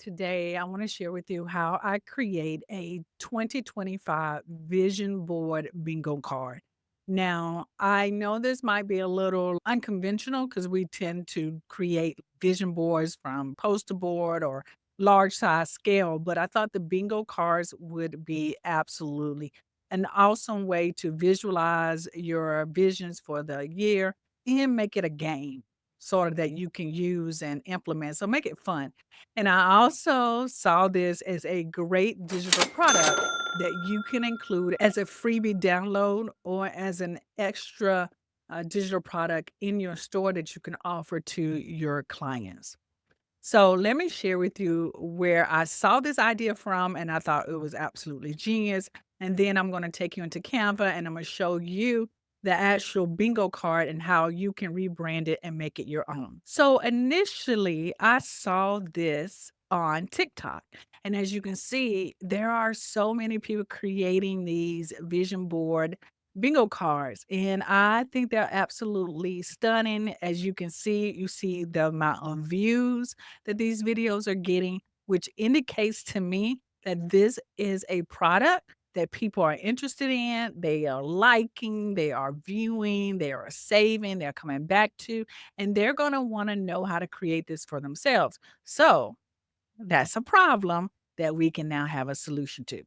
Today, I want to share with you how I create a 2025 vision board bingo card. Now, I know this might be a little unconventional because we tend to create vision boards from poster board or large size scale, but I thought the bingo cards would be absolutely an awesome way to visualize your visions for the year and make it a game sort of that you can use and implement. So make it fun. And I also saw this as a great digital product that you can include as a freebie download or as an extra digital product in your store that you can offer to your clients. So let me share with you where I saw this idea from, and I thought it was absolutely genius. And then I'm going to take you into Canva and I'm going to show you the actual bingo card and how you can rebrand it and make it your own. So initially, I saw this on TikTok. And as you can see, there are so many people creating these vision board bingo cards. And I think they're absolutely stunning. As you can see, you see the amount of views that these videos are getting, which indicates to me that this is a product that people are interested in, they are liking, they are viewing, they are saving, they're coming back to, and they're going to want to know how to create this for themselves. So that's a problem that we can now have a solution to.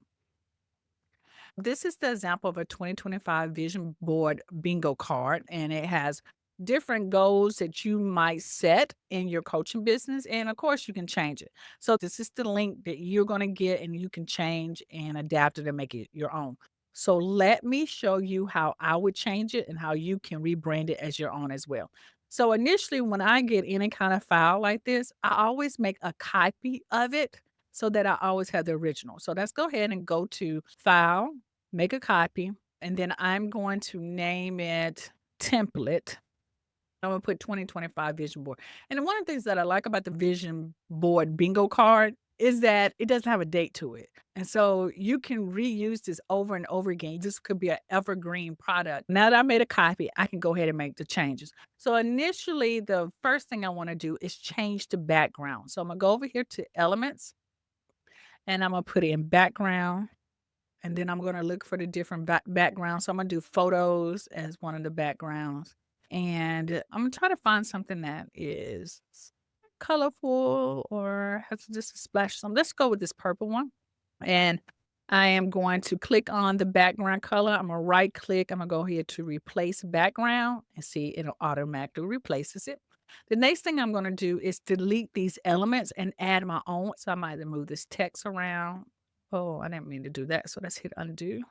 This is the example of a 2025 vision board bingo card, and it has different goals that you might set in your coaching business. And of course, you can change it. So, this is the link that you're going to get, and you can change and adapt it and make it your own. So, let me show you how I would change it and how you can rebrand it as your own as well. So, initially, when I get any kind of file like this, I always make a copy of it so that I always have the original. So, let's go ahead and go to File, make a copy, and then I'm going to name it template. I'm gonna put 2025 vision board. And one of the things that I like about the vision board bingo card is that it doesn't have a date to it. And so you can reuse this over and over again. This could be an evergreen product. Now that I made a copy, I can go ahead and make the changes. So initially, the first thing I want to do is change the background. So I'm gonna go over here to elements and I'm gonna put in background. And then I'm gonna look for the different backgrounds. So I'm gonna do photos as one of the backgrounds. And I'm gonna try to find something that is colorful or has just a splash. Some. Let's go with this purple one. And I am going to click on the background color. I'm gonna right click. I'm gonna go here to replace background and see it'll automatically replaces it. The next thing I'm gonna do is delete these elements and add my own. So I might move this text around. Oh, I didn't mean to do that. So let's hit undo.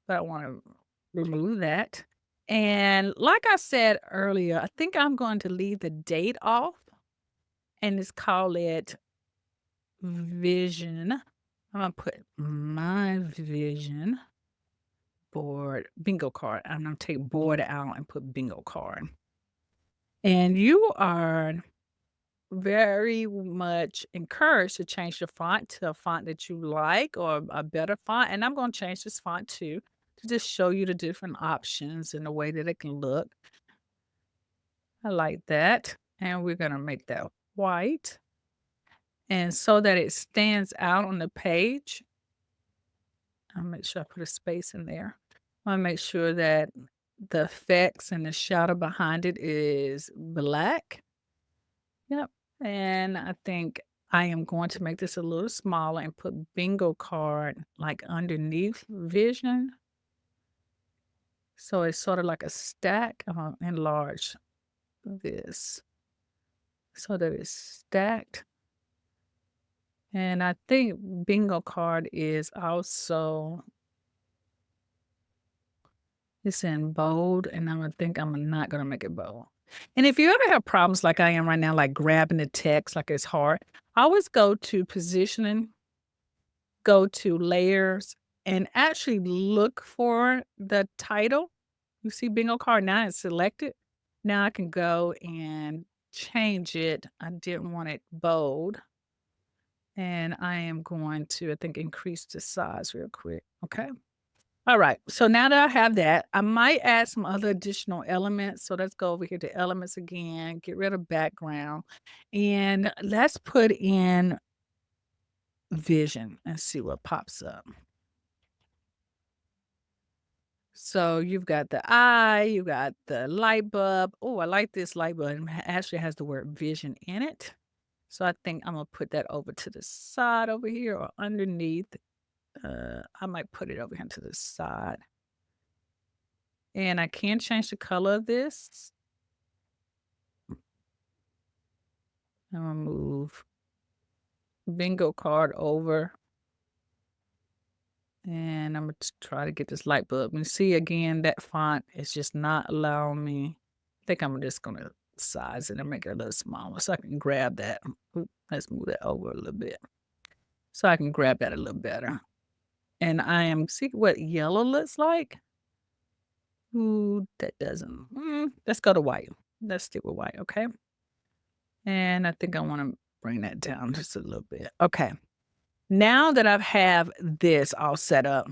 But I want to remove that. And like I said earlier, I think I'm going to leave the date off and just call it vision. I'm gonna put my vision board bingo card. I'm gonna take board out and put bingo card. And you are very much encouraged to change the font to a font that you like or a better font. And I'm going to change this font too to just show you the different options and the way that it can look. I like that. And we're going to make that white. And so that it stands out on the page, I'll make sure I put a space in there. I want to make sure that the effects and the shadow behind it is black. Yep. And I think I am going to make this a little smaller and put bingo card like underneath vision. So it's sort of like a stack. Enlarge this so that it's stacked. And I think bingo card is also it's in bold, and I'm not gonna make it bold. And if you ever have problems like I am right now, like grabbing the text, like it's hard, I always go to positioning, go to layers, and actually look for the title. You see bingo card now it's selected. Now I can go and change it. I didn't want it bold. And I am going to, I think, increase the size real quick. Okay. All right. So now that I have that, I might add some other additional elements. So let's go over here to elements again, get rid of background, and let's put in vision and see what pops up. So you've got the eye, you got the light bulb. Oh, I like this light bulb. It actually has the word vision in it. So I think I'm gonna put that over to the side over here or underneath. I might put it over here to the side. And I can change the color of this. I'm gonna move bingo card over. And I'm gonna try to get this light bulb. And see again, that font is just not allowing me. I think I'm just gonna size it and make it a little smaller so I can grab that. Oop, let's move that over a little bit. So I can grab that a little better. And I am see what yellow looks like. Ooh, that doesn't. Let's go to white. Let's stick with white, okay? And I think I want to bring that down just a little bit. Okay. Now that I've have this all set up,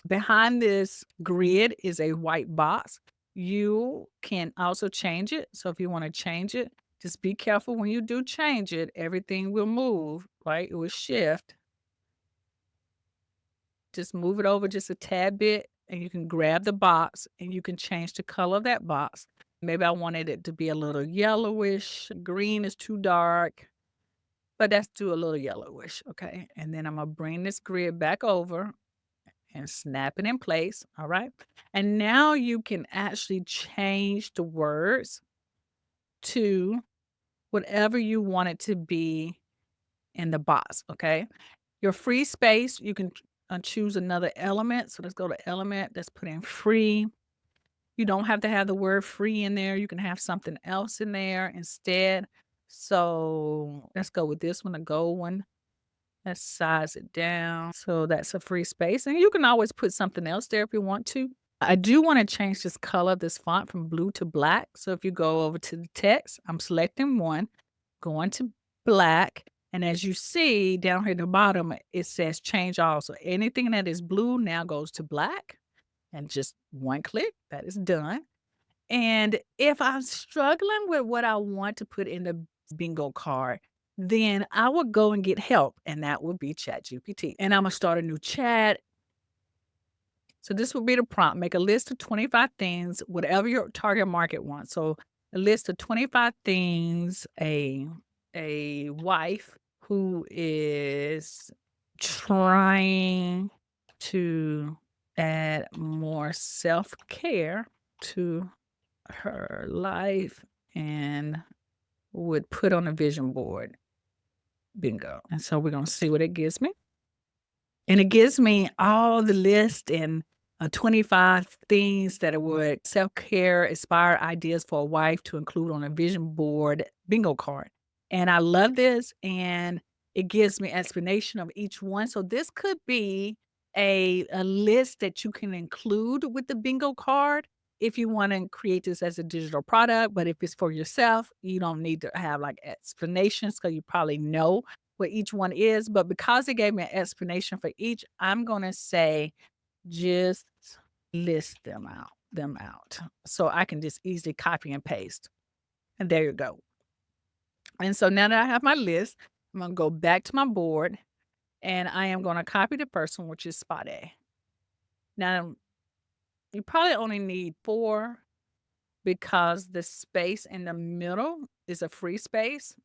behind this grid is a white box. You can also change it. So if you want to change it, just be careful when you do change it. Everything will move, right? It will shift. Just move it over just a tad bit and you can grab the box and you can change the color of that box. Maybe I wanted it to be a little yellowish. Green is too dark, but let's do a little yellowish. Okay. And then I'm going to bring this grid back over and snap it in place. All right. And now you can actually change the words to whatever you want it to be in the box. Okay. Your free space, you can choose another element. So let's go to element. Let's put in free. You don't have to have the word free in there. You can have something else in there instead. So let's go with this one, the gold one. Let's size it down. So that's a free space. And you can always put something else there if you want to. I do want to change this color of this font from blue to black. So if you go over to the text, I'm selecting one, going to black. And as you see down here at the bottom, it says change all. So anything that is blue now goes to black. And just one click, that is done. And if I'm struggling with what I want to put in the bingo card, then I would go and get help, and that would be ChatGPT. And I'm gonna start a new chat. So this would be the prompt. Make a list of 25 things, whatever your target market wants. So a list of 25 things a wife who is trying to add more self-care to her life and would put on a vision board. Bingo. And so we're going to see what it gives me. And it gives me all the list and 25 things that it would self-care, inspire ideas for a wife to include on a vision board bingo card. And I love this. And it gives me explanation of each one. So this could be a list that you can include with the bingo card if you want to create this as a digital product. But if it's for yourself, you don't need to have like explanations because you probably know what each one is, but because it gave me an explanation for each, I'm gonna say just list them out. So I can just easily copy and paste. And there you go. And so now that I have my list, I'm gonna go back to my board and I am gonna copy the first one, which is spot A. Now you probably only need 4 because the space in the middle is a free space.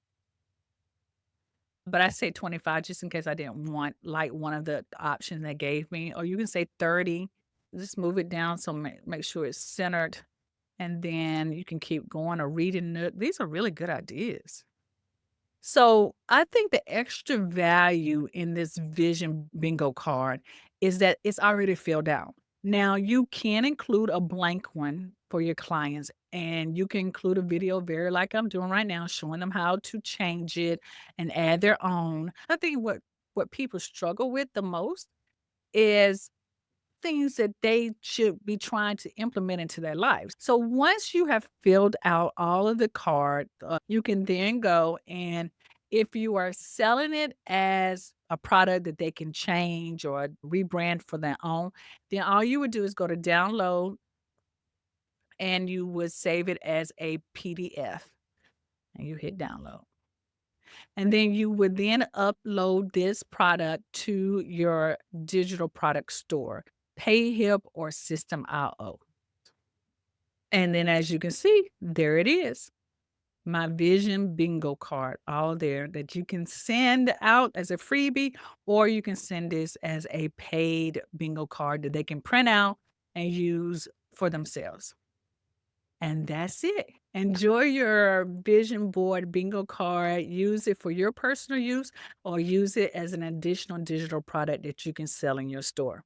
But I say 25 just in case I didn't want, like, one of the options they gave me, or you can say 30. Just move it down so make sure it's centered, and then you can keep going or reading it. These are really good ideas. So I think the extra value in this vision bingo card is that it's already filled out. Now you can include a blank one for your clients and you can include a video very like I'm doing right now, showing them how to change it and add their own. I think what people struggle with the most is things that they should be trying to implement into their lives. So once you have filled out all of the card, you can then go and if you are selling it as a product that they can change or rebrand for their own, then all you would do is go to download and you would save it as a PDF and you hit download. And then you would then upload this product to your digital product store, PayHip or System IO. And then as you can see, there it is. My vision bingo card all there that you can send out as a freebie, or you can send this as a paid bingo card that they can print out and use for themselves. And that's it. Enjoy your vision board bingo card. Use it for your personal use or use it as an additional digital product that you can sell in your store.